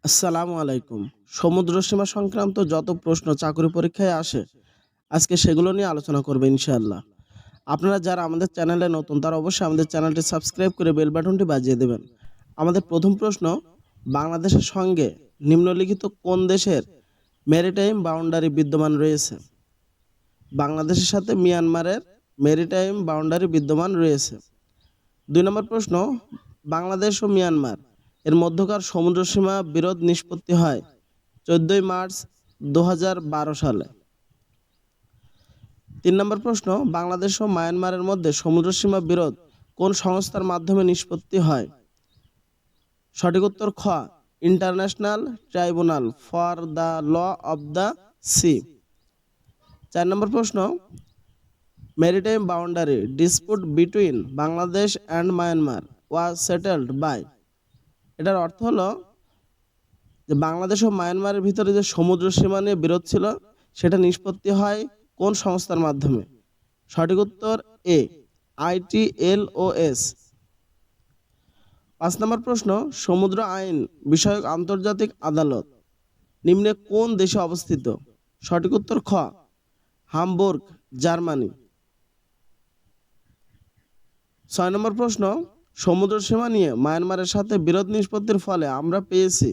আসসালামু আলাইকুম। সমুদ্র সীমা সংক্রান্ত যত প্রশ্ন চাকরি পরীক্ষায় আসে, আজকে সেগুলো নিয়ে আলোচনা করব ইনশাআল্লাহ। আপনারা যারা আমাদের চ্যানেলে নতুন তারা অবশ্যই আমাদের চ্যানেলটি সাবস্ক্রাইব করে বেল বাটনটি বাজিয়ে দেবেন। আমাদের প্রথম প্রশ্ন, বাংলাদেশের সঙ্গে নিম্নলিখিত কোন দেশের মেরিটাইম বাউন্ডারি বিদ্যমান রয়েছে? বাংলাদেশের সাথে মিয়ানমারের মেরিটাইম বাউন্ডারি বিদ্যমান রয়েছে। ২ নম্বর প্রশ্ন, বাংলাদেশ ও মিয়ানমার এর মধ্যকার সমুদ্রসীমা বিরোধ নিষ্পত্তি হয় ১৪ই মার্চ ২০১২ সালে। ৩ নম্বর প্রশ্ন, বাংলাদেশ ও মায়ানমারের মধ্যে সমুদ্রসীমা বিরোধ কোন সংস্থার মাধ্যমে নিষ্পত্তি হয়? সঠিক উত্তর খ, international tribunal for the law of the sea. ৪ নম্বর প্রশ্ন, maritime boundary dispute between Bangladesh and Myanmar was settled by. এটার অর্থ হলো যে বাংলাদেশ ও মায়ানমারের ভিতরে যে সমুদ্র সীমা নিয়ে বিরোধ ছিল সেটা নিষ্পত্তি হয় কোন সংস্থার মাধ্যমে? সঠিক উত্তর এ, ITLOS। ৫ নম্বর প্রশ্ন, সমুদ্র আইন বিষয়ক আন্তর্জাতিক আদালত নিম্নে কোন দেশে অবস্থিত? সঠিক উত্তর খ, হামবুর্গ, জার্মানি। ৬ নম্বর প্রশ্ন, সমুদ্র সীমা নিয়ে মায়ানমারের সাথে বিরোধ নিষ্পত্তির ফলে আমরা পেয়েছি।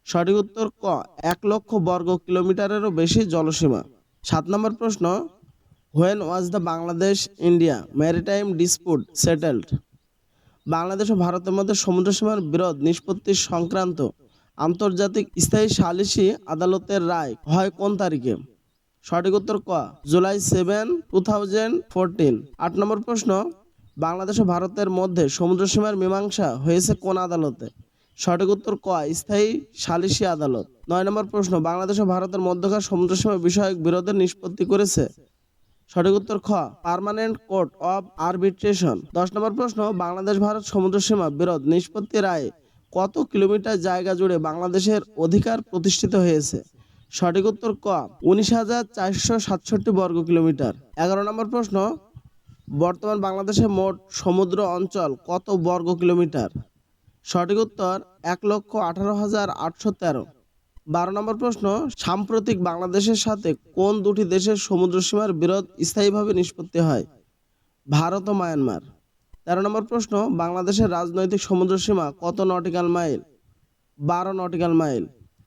সঠিক উত্তর ক, ১,০০,০০০ বর্গ কিলোমিটারেরও বেশি জলসীমা। ৭ নম্বর প্রশ্ন, when was the Bangladesh India maritime dispute settled? Bangladesh ও ভারতের মধ্যে সমুদ্র সীমার বিরোধ নিষ্পত্তি সংক্রান্ত আন্তর্জাতিক স্থায়ী সালিসি আদালতের রায় হয় কোন তারিখে? সঠিক উত্তর ক, জুলাই 7, 2014। ৮ নম্বর প্রশ্ন, বাংলাদেশ ও ভারতের মধ্যে সমুদ্র সীমার মীমাংসা হয়েছে কোন আদালতে? সঠিক উত্তর ক, স্থায়ী সালিসি আদালত। ৯ নম্বর প্রশ্ন, বাংলাদেশ ও ভারতের মধ্যকার সমুদ্র সীমা বিষয়ক বিরোধের নিষ্পত্তি করেছে? সঠিক উত্তর খ, পার্মানেন্ট কোর্ট অব আরবিট্রেশন। ১০ নম্বর প্রশ্ন, বাংলাদেশ ভারত সমুদ্র সীমা বিরোধ নিষ্পত্তি রায়ে কত কিলোমিটার জায়গা জুড়ে বাংলাদেশের অধিকার প্রতিষ্ঠিত হয়েছে? সঠিক উত্তর ক, ১৯,৪৬৭ বর্গ কিলোমিটার। ১১ নম্বর প্রশ্ন, বর্তমান বাংলাদেশের মোট সমুদ্র অঞ্চল কত বর্গ কিলোমিটার? সঠিক উত্তর ১,১৮,৮১৩। ১২ নম্বর প্রশ্ন, সাম্প্রতিক বাংলাদেশের সাথে কোন দুটি দেশের সমুদ্র সীমার বিরোধ স্থায়ীভাবে নিষ্পত্তি হয়? ভারত ও মায়ানমার। ১৩ নম্বর প্রশ্ন, বাংলাদেশের রাজনৈতিক সমুদ্র সীমা কত নটিক্যাল মাইল? ১২ nautical mile.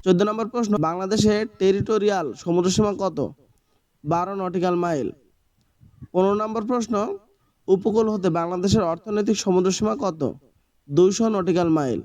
১৪ নম্বর প্রশ্ন, বাংলাদেশের টেরিটোরিয়াল সমুদ্র সীমা কত? ১২ নটিক্যাল মাইল। ১৫ নম্বর প্রশ্ন, উপকূল হতে বাংলাদেশের অর্থনৈতিক সমুদ্র সীমা কত? ২০০ নটিক্যাল মাইল।